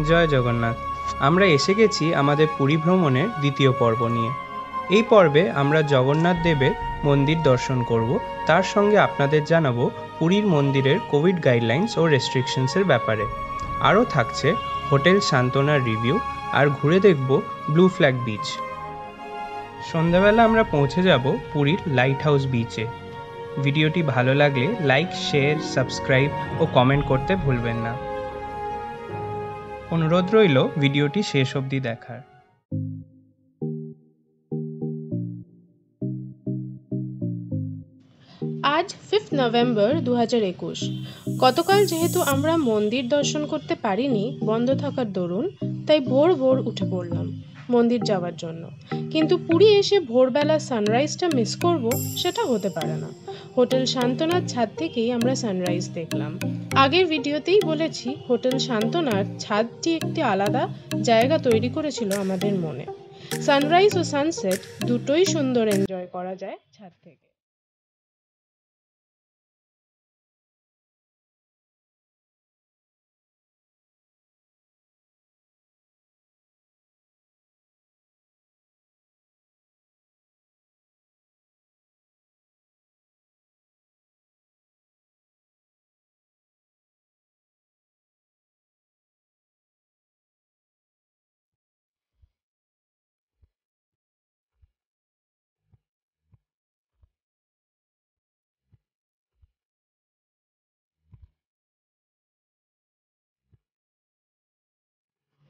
জয় জগন্নাথ। আমরা এসে গেছি আমাদের পুরী ভ্রমণের দ্বিতীয় পর্ব নিয়ে। এই পর্বে আমরা জগন্নাথ দেবের মন্দির দর্শন করব, তার সঙ্গে আপনাদের জানাবো পুরীর মন্দিরের কোভিড গাইডলাইন্স ও রেস্ট্রিকশনসের ব্যাপারে। আরও থাকছে হোটেল সান্তনার রিভিউ আর ঘুরে দেখব ব্লু ফ্ল্যাগ বিচ। সন্ধ্যাবেলা আমরা পৌঁছে যাব পুরীর লাইট হাউস বিচে। ভিডিওটি ভালো লাগলে লাইক, শেয়ার, সাবস্ক্রাইব ও কমেন্ট করতে ভুলবেন না। অনুরোধ রইল ভিডিওটি শেষ অবধি দেখার। আজ 5 নভেম্বর 2021। গতকাল যেহেতু আমরা মন্দির দর্শন করতে পারিনি বন্ধ থাকার দরুন, তাই ভোর ভোর উঠে পড়লাম মন্দির যাওয়ার জন্য। কিন্তু পুরী এসে ভোরবেলা সানরাইজটা মিস করব সেটা হতে পারে না। হোটেল সান্তনার ছাদ থেকেই আমরা সানরাইজ দেখলাম। আগের ভিডিওতেই বলেছি, হোটেল সান্তনার ছাদটি একটি আলাদা জায়গা তৈরি করেছিল আমাদের মনে। সানরাইজ ও সানসেট দুটোই সুন্দর এনজয় করা যায় ছাদ থেকে।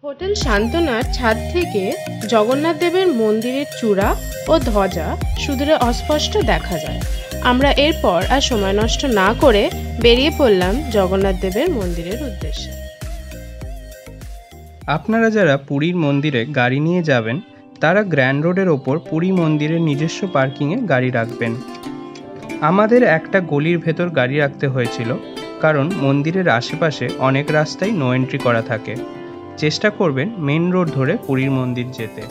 হোটেল সান্তনার ছাদ থেকে জগন্নাথ দেবের মন্দিরের চূড়া ও ধ্বজা সুদূরে অস্পষ্ট দেখা যায়। আমরা এরপর আর সময় নষ্ট না করে বেরিয়ে পড়লাম জগন্নাথ দেবের মন্দিরের উদ্দেশ্যে। আপনারা যারা পুরীর মন্দিরে গাড়ি নিয়ে যাবেন, তারা গ্র্যান্ড রোডের ওপর পুরী মন্দিরের নিজস্ব পার্কিংয়ে গাড়ি রাখবেন। আমাদের একটা গলির ভেতর গাড়ি রাখতে হয়েছিল, কারণ মন্দিরের আশেপাশে অনেক রাস্তায় নো এন্ট্রি করা থাকে। চেষ্টা করবেন মেন রোড ধরে পুরীর মন্দির যেতে।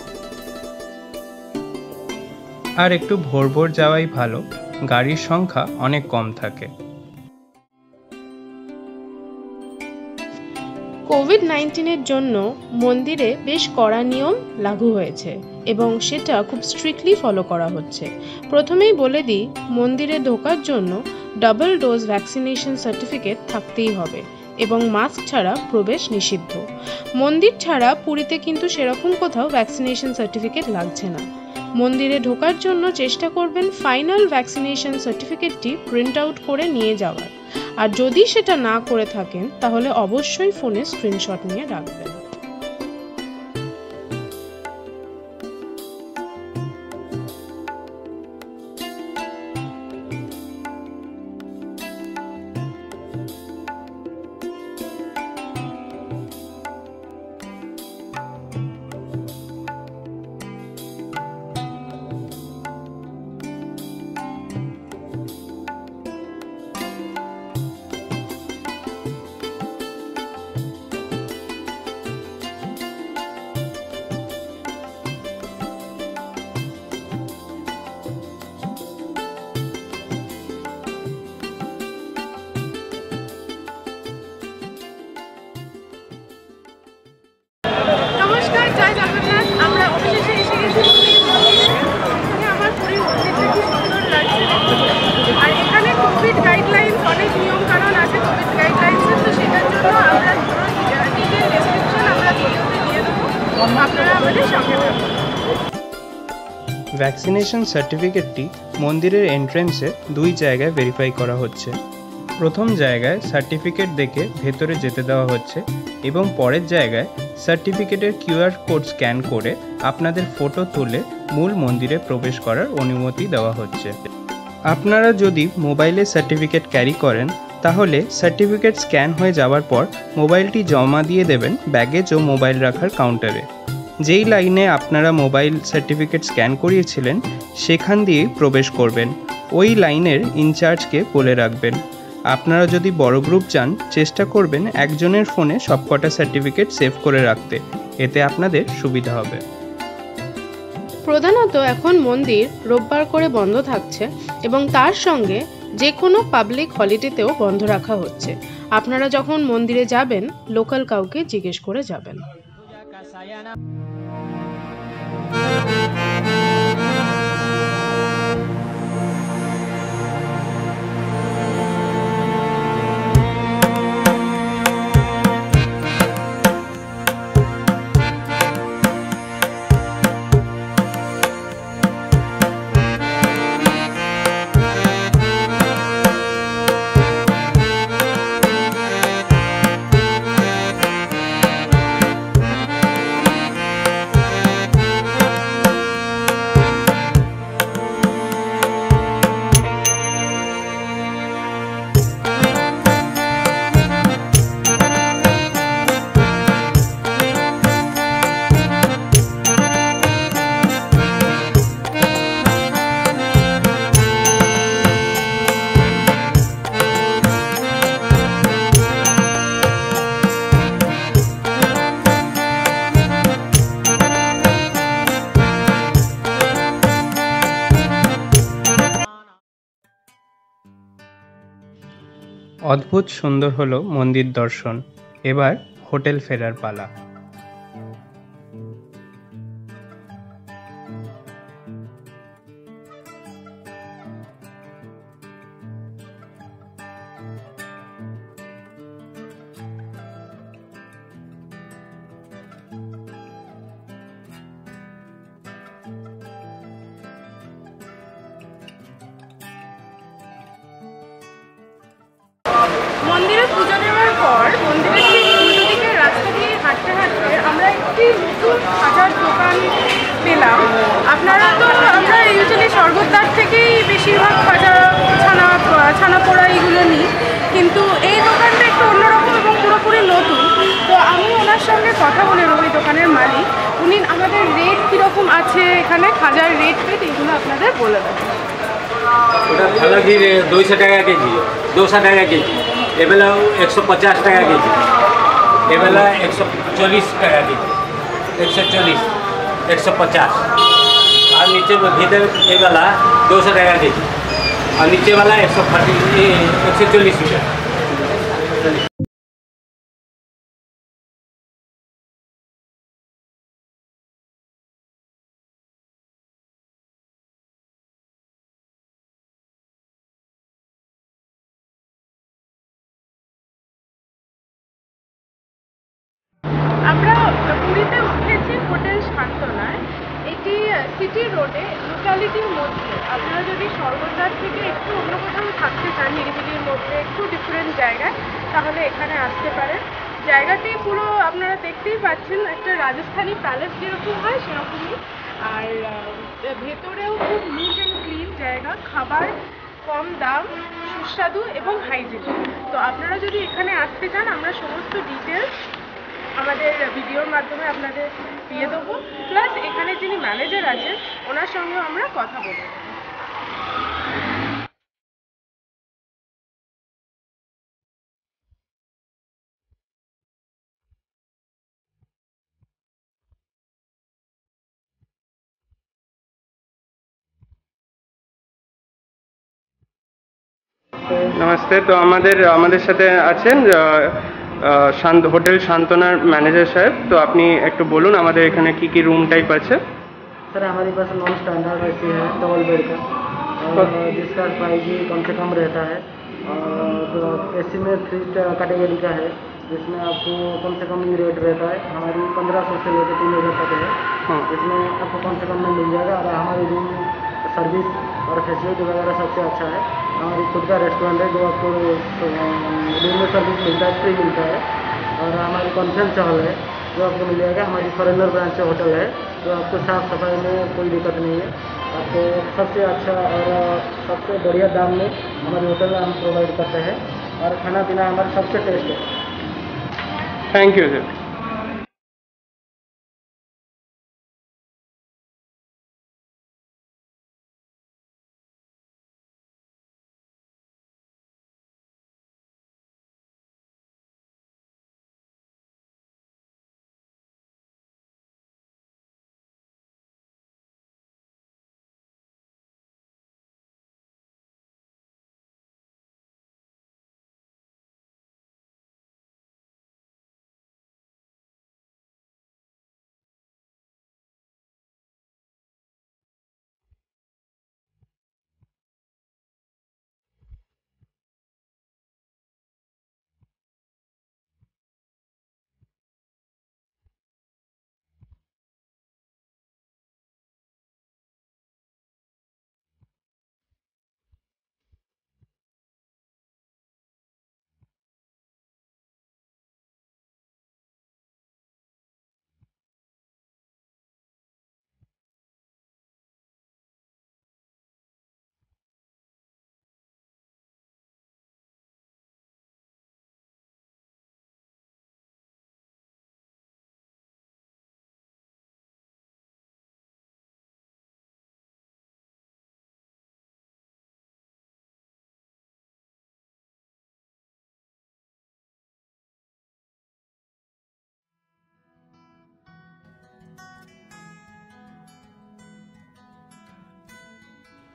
আর একটু ভোর ভোর যাওয়াই ভালো, গাড়ির সংখ্যা অনেক কম থাকে। কোভিড-19 জন্য মন্দিরে বেশ কড়া নিয়ম লাগু হয়েছে এবং সেটা খুব স্ট্রিক্টলি ফলো করা হচ্ছে। প্রথমেই বলে দিই, মন্দিরে ঢোকার জন্য ডাবল ডোজ ভ্যাকসিনেশন সার্টিফিকেট থাকতেই হবে এবং মাস্ক ছাড়া প্রবেশ নিষিদ্ধ। মন্দির ছাড়া পুরীতে কিন্তু সেরকম কোথাও ভ্যাকসিনেশন সার্টিফিকেট লাগছে না। মন্দিরে ঢোকার জন্য চেষ্টা করবেন ফাইনাল ভ্যাকসিনেশন সার্টিফিকেটটি প্রিন্ট আউট করে নিয়ে যাওয়ার। আর যদি সেটা না করে থাকেন তাহলে অবশ্যই ফোনে স্ক্রিনশট নিয়ে রাখবেন। নমস্কার, জয় জগন্নাথ। আমরা অবশেষে এসে গেছি পুরীর মন্দিরে। আমার পুরীর মন্দিরটা কি সুন্দর লাগছে। আর এখানে কোভিড গাইডলাইন্স, অনেক নিয়ম কানুন আছে কোভিড গাইডলাইন্সের, তো সেটার জন্য আমরা ডিটেল ডেসক্রিপশন আমরা ভিডিওতে দিয়ে দেবো, আপনারা আমাদের সঙ্গে থাকুন। ভ্যাকসিনেশন সার্টিফিকেটটি মন্দিরের এন্ট্রেন্সে দুই জায়গায় ভেরিফাই করা হচ্ছে। প্রথম জায়গায় সার্টিফিকেট দেখে ভেতরে যেতে দেওয়া হচ্ছে এবং পরের জায়গায় সার্টিফিকেটের কিউআর কোড স্ক্যান করে আপনাদের ফটো তুলে মূল মন্দিরে প্রবেশ করার অনুমতি দেওয়া হচ্ছে। আপনারা যদি মোবাইলে সার্টিফিকেট ক্যারি করেন, তাহলে সার্টিফিকেট স্ক্যান হয়ে যাওয়ার পর মোবাইলটি জমা দিয়ে দেবেন ব্যাগেজ ও মোবাইল রাখার কাউন্টারে। যেই লাইনে আপনারা মোবাইল সার্টিফিকেট স্ক্যান করিয়েছিলেন সেখান দিয়েই প্রবেশ করবেন। ওই লাইনের ইনচার্জকে বলে রাখবেন। আপনারা যদি বড় গ্রুপ চান, চেষ্টা করবেন একজনের ফোনে সবকটা সার্টিফিকেট সেভ করে রাখতে, এতে আপনাদের সুবিধা হবে। প্রধানত এখন মন্দির রোববার করে বন্ধ থাকছে এবং তার সঙ্গে যে কোনো পাবলিক হলিডেতেও বন্ধ রাখা হচ্ছে। আপনারা যখন মন্দিরে যাবেন লোকাল কাউকে জিজ্ঞেস করে যাবেন। অদ্ভুত সুন্দর হলো মন্দির দর্শন। এবার হোটেল ফেরার পালা। মন্দিরে পুজো দেওয়ার পর মন্দিরের ঠিক উল্টো দিকের রাস্তা দিয়ে হাঁটতে হাঁটতে আমরা একটি নতুন খাজার দোকান পেলাম। আমরা ইউজুয়ালি স্বর্গদ্বার থেকেই বেশিরভাগ খাজা ছানা পোড়া এগুলো নিই, কিন্তু এই দোকানটা একটু অন্যরকম এবং পুরোপুরি নতুন। তো আমি ওনার সঙ্গে কথা বলে নেবো, এই দোকানের মালিক, উনি আমাদের রেট কীরকম আছে, এখানে খাজার রেট এগুলো আপনাদের বলে দেবেন। ওটা ভালো ঘি 200 টাকা কেজি, 200 টাকা কেজি, এবেলাও 150 টাকা কেজি, এবেলা 140 টাকা কেজি, 140, 150, আর নিচে ভিতরে এবেলা 200 টাকা কেজি, আর নিচেবেলা 140 টাকা। আমরা পুরীতে উঠেছি হোটেল শান্তনায়। এটি সিটি রোডে লোকালিটির মধ্যে। আপনারা যদি স্বর্গদ্বার থেকে একটু অন্য কোথাও থাকতে চান, নিরিবিলির মধ্যে একটু ডিফারেন্ট জায়গায়, তাহলে এখানে আসতে পারেন। জায়গাটি পুরো আপনারা দেখতেই পাচ্ছেন, একটা রাজস্থানী প্যালেস যেরকম হয় সেরকমই। আর ভেতরেও খুব নিট অ্যান্ড ক্লিন জায়গা, খাবার কম দাম, সুস্বাদু এবং হাইজেনিক। তো আপনারা যদি এখানে আসতে চান, আমরা সমস্ত ডিটেলস আমাদের ভিডিওর মাধ্যমে আপনাদের দিয়ে দেবো। প্লাস এখানে যিনি ম্যানেজার আছেন ওনার সঙ্গেও আমরা কথা বলবো। নমস্তে। তো আমাদের সাথে আছেন হোটেল শান্তনার ম্যানেজার সাহেব। তো আপনি একটু বলুন আমাদের এখানে কি কি रूम टाइप আছে। सर हमारे पास नॉन स्टैंडर्ड एसी है डबल बेड का, और जिसका प्राइस भी कम से कम रहता है। और एसी में 3 कैटेगरी का है, जिसमें आपको कम से कम ये रेट रहता है। हमारी 1500 से लेकर 3000 तक है। इसमें आपको कम से कम में मिल जाएगा। और हमारी रूम सर्विस और फैसिलिटी वगैरह सबसे अच्छा है। हमारी खुद का रेस्टोरेंट है, जो आपको रूम में सर्विस मिलता है, फ्री मिलता है। और हमारी कॉन्फ्रेंस हॉल है, जो आपको मिल जाएगा। हमारी फॉरेनर ब्रांच होटल है, तो आपको साफ़ सफाई में कोई दिक्कत नहीं है। आपको सबसे अच्छा और सबसे बढ़िया दाम में हमारे होटल में हम प्रोवाइड करते हैं। और खाना पीना हमारा सबसे टेस्ट है। Thank you sir.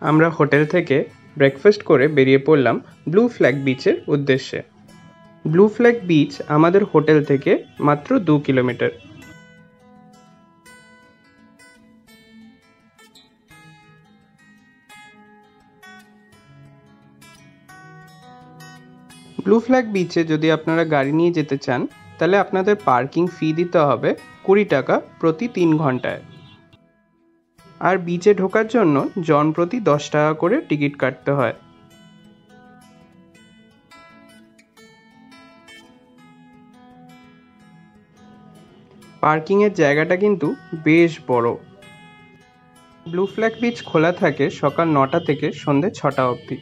আমরা হোটেল থেকে ব্রেকফাস্ট করে বেরিয়ে পড়লাম ব্লু ফ্ল্যাগ বিচের উদ্দেশ্যে। ব্লু ফ্ল্যাগ বিচ আমাদের হোটেল থেকে মাত্র 2 কিলোমিটার। ব্লু ফ্ল্যাগ বিচে যদি আপনারা গাড়ি নিয়ে যেতে চান তাহলে আপনাদের পার্কিং ফি দিতে হবে 20 টাকা প্রতি 3 ঘন্টায়। আর বিচে ঢোকার জন্য জন প্রতি 10 টাকা করে টিকিট কাটতে হয়। পার্কিংয়ের জায়গাটা কিন্তু বেশ বড়। ব্লু ফ্ল্যাগ বিচ খোলা থাকে সকাল 9টা থেকে সন্ধ্যে 6টা অবধি।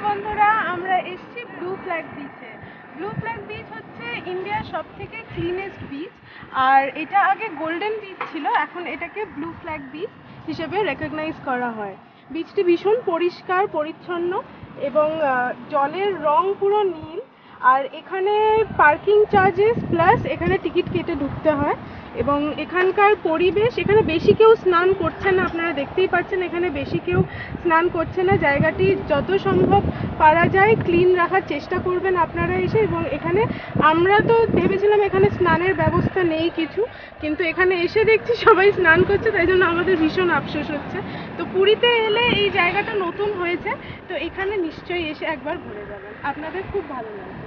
বন্ধুরা, আমরা এসেছি ব্লু ফ্ল্যাগ বিচে। ব্লু ফ্ল্যাগ বিচ হচ্ছে ইন্ডিয়ার সব থেকে ক্লিনেস্ট বিচ। আর এটা আগে গোল্ডেন বিচ ছিল, এখন এটাকে ব্লু ফ্ল্যাগ বিচ হিসেবে রেকগনাইজ করা হয়। বিচটি ভীষণ পরিষ্কার পরিচ্ছন্ন এবং জলের রং পুরো নীল। আর এখানে পার্কিং চার্জেস প্লাস এখানে টিকিট কেটে ঢুকতে হয়। এবং এখানকার পরিবেশ, এখানে বেশি কেউ স্নান করছে না, আপনারা দেখতেই পাচ্ছেন এখানে বেশি কেউ স্নান করছে না। জায়গাটি যত সম্ভব পারা যায় ক্লিন রাখার চেষ্টা করবেন আপনারা এসে। এবং এখানে আমরা তো ভেবেছিলাম এখানে স্নানের ব্যবস্থা নেই কিছু, কিন্তু এখানে এসে দেখছি সবাই স্নান করছে, তাই জন্য আমাদের ভীষণ আফসোস হচ্ছে। তো পুরীতে এলে এই জায়গাটা নতুন হয়েছে, তো এখানে নিশ্চয়ই এসে একবার ঘুরে যাবেন, আপনাদের খুব ভালো লাগবে।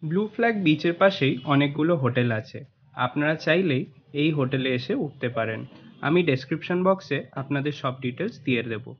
ব্লু ফ্ল্যাগ বিচের পাশেই অনেকগুলো হোটেল আছে, আপনারা চাইলেই এই হোটেলে এসে উঠতে পারেন। আমি ডেসক্রিপশন বক্সে আপনাদের সব ডিটেলস দিয়ে দেবো।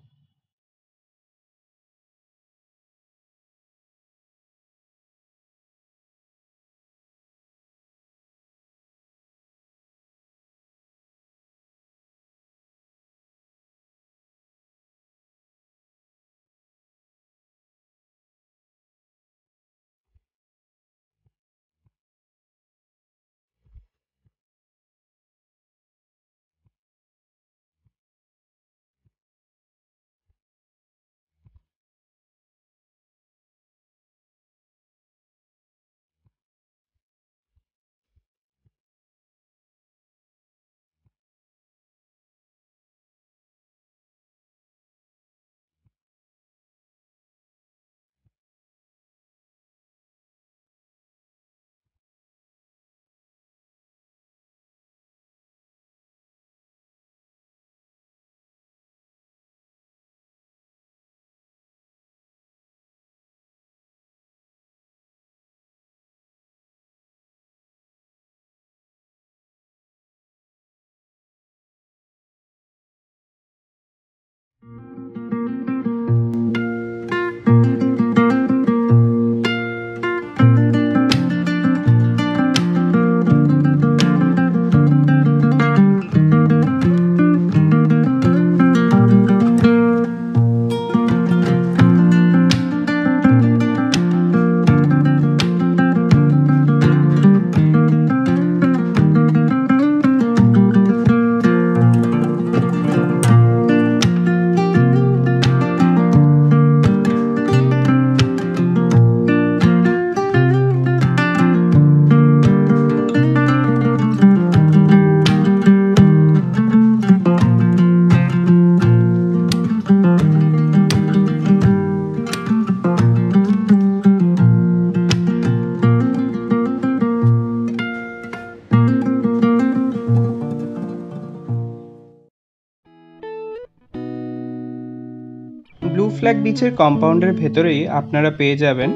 ব্লু ফ্ল্যাগ বিচের কম্পাউন্ডের ভেতরেই আপনারা পেয়ে যাবেন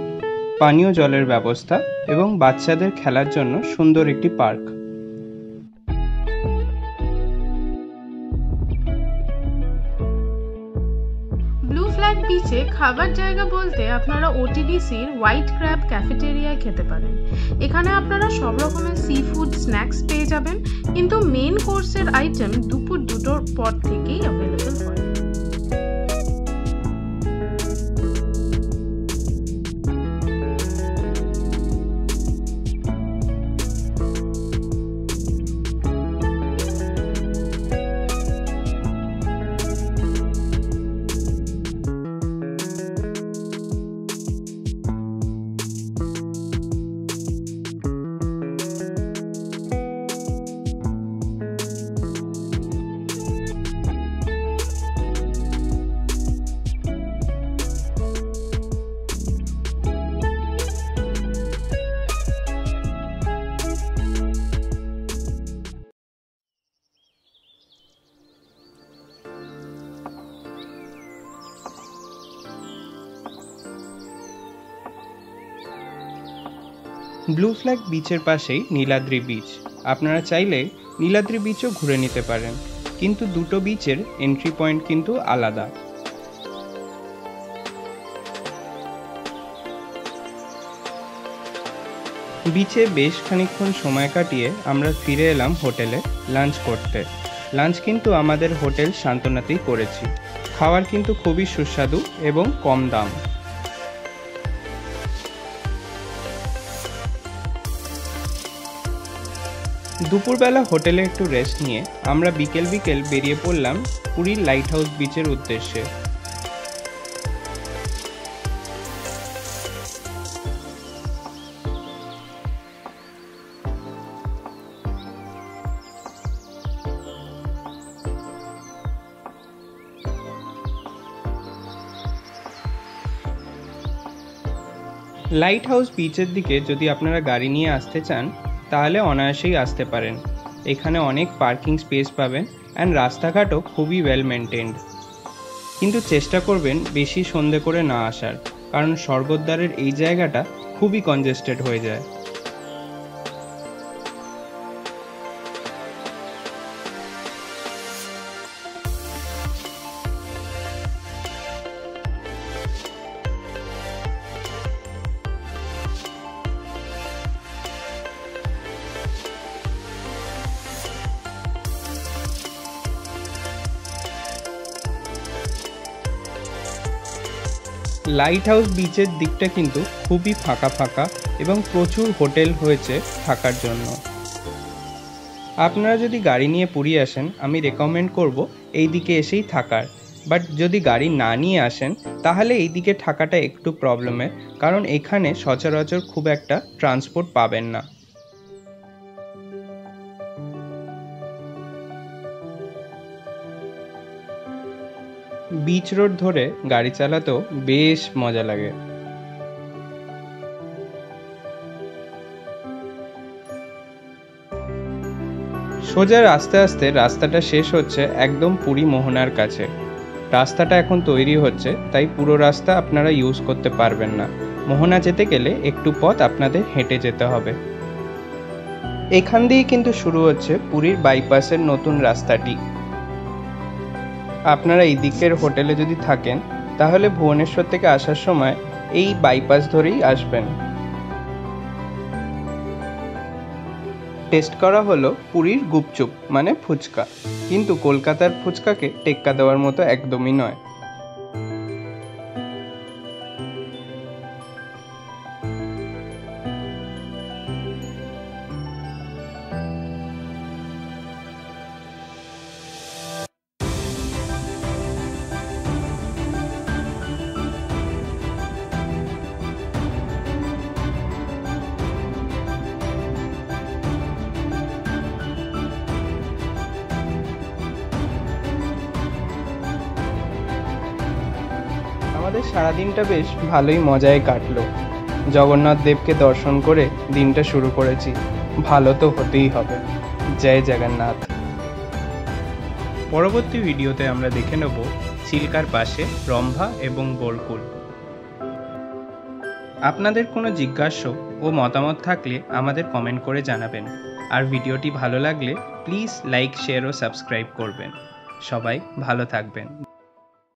পানীয় জলের ব্যবস্থা এবং বাচ্চাদের খেলার জন্য সুন্দর একটি পার্ক। ব্লু ফ্ল্যাগ বিচে খাবার জায়গা বলতে আপনারা ওটিডিসির হোয়াইট ক্র্যাব ক্যাফেটেরিয়ায় খেতে পারেন। এখানে আপনারা সব রকমের সি ফুড স্ন্যাক্স পেয়ে যাবেন, কিন্তু মেন কোর্সের আইটেম দুপুর 2টোর পর থেকেই অ্যাভেলেবল হয়। ব্লু ফ্ল্যাগ বিচের পাশেই নীলাদ্রি বিচ। আপনারা চাইলে নীলাদ্রি বিচও ঘুরে নিতে পারেন, কিন্তু দুটো বিচের এন্ট্রি পয়েন্ট কিন্তু আলাদা। বিচে বেশ খানিকক্ষণ সময় কাটিয়ে আমরা ফিরে এলাম হোটেলে লাঞ্চ করতে। লাঞ্চ কিন্তু আমাদের হোটেল সান্ত্বনাতেই করেছি। খাবার কিন্তু খুবই সুস্বাদু এবং কম দাম। দুপুরবেলা হোটেলে একটু রেস্ট নিয়ে আমরা বিকেল বেরিয়ে পড়লাম পুরীর লাইট হাউস বিচের উদ্দেশ্যে। লাইট হাউস বিচের দিকে যদি আপনারা গাড়ি নিয়ে আসতে চান তাহলে অনায়াসেই আসতে পারেন। এখানে অনেক পার্কিং স্পেস পাবেন অ্যান্ড রাস্তাঘাটও খুবই ওয়েল মেনটেন্ড। কিন্তু চেষ্টা করবেন বেশি সন্ধে করে না আসার, কারণ স্বর্গদ্বারের এই জায়গাটা খুবই কনজেস্টেড হয়ে যায়। লাইট হাউস বিচের দিকটা কিন্তু খুবই ফাঁকা এবং প্রচুর হোটেল হয়েছে থাকার জন্য। আপনারা যদি গাড়ি নিয়ে পুরী আসেন আমি রেকমেন্ড করব এই দিকে এসেই থাকার, বাট যদি গাড়ি না নিয়ে আসেন তাহলে এই দিকে থাকাটা একটু প্রবলেমের, কারণ এখানে সচরাচর খুব একটা ট্রান্সপোর্ট পাবেন না। বিচ রোড ধরে গাড়ি চালাতেও বেশ মজা লাগে। সোজা আস্তে আস্তে রাস্তাটা শেষ হচ্ছে একদম পুরী মোহনার কাছে। রাস্তাটা এখন তৈরি হচ্ছে, তাই পুরো রাস্তা আপনারা ইউজ করতে পারবেন না। মোহনা যেতে গেলে একটু পথ আপনাদের হেঁটে যেতে হবে। এখান দিয়েই কিন্তু শুরু হচ্ছে পুরীর বাইপাসের নতুন রাস্তাটি। আপনারা এই দিকের হোটেলে যদি থাকেন তাহলে ভুবনেশ্বর থেকে আসার সময় এই বাইপাস ধরেই আসবেন। টেস্ট করা হলো পুরীর গুপচুপ মানে ফুচকা, কিন্তু কলকাতার ফুচকাকে টেক্কা দেওয়ার মতো একদমই নয়। আমাদের সারাদিনটা বেশ ভালোই মজায় কাটলো। জগন্নাথ দেবকে দর্শন করে দিনটা শুরু করেছি, ভালো তো হতেই হবে। জয় জগন্নাথ। পরবর্তী ভিডিওতে আমরা দেখে নেব চিল্কার পাশে রম্ভা এবং বরকুল। আপনাদের কোনো জিজ্ঞাসা ও মতামত থাকলে আমাদের কমেন্ট করে জানাবেন। আর ভিডিওটি ভালো লাগলে প্লিজ লাইক, শেয়ার ও সাবস্ক্রাইব করবেন। সবাই ভালো থাকবেন।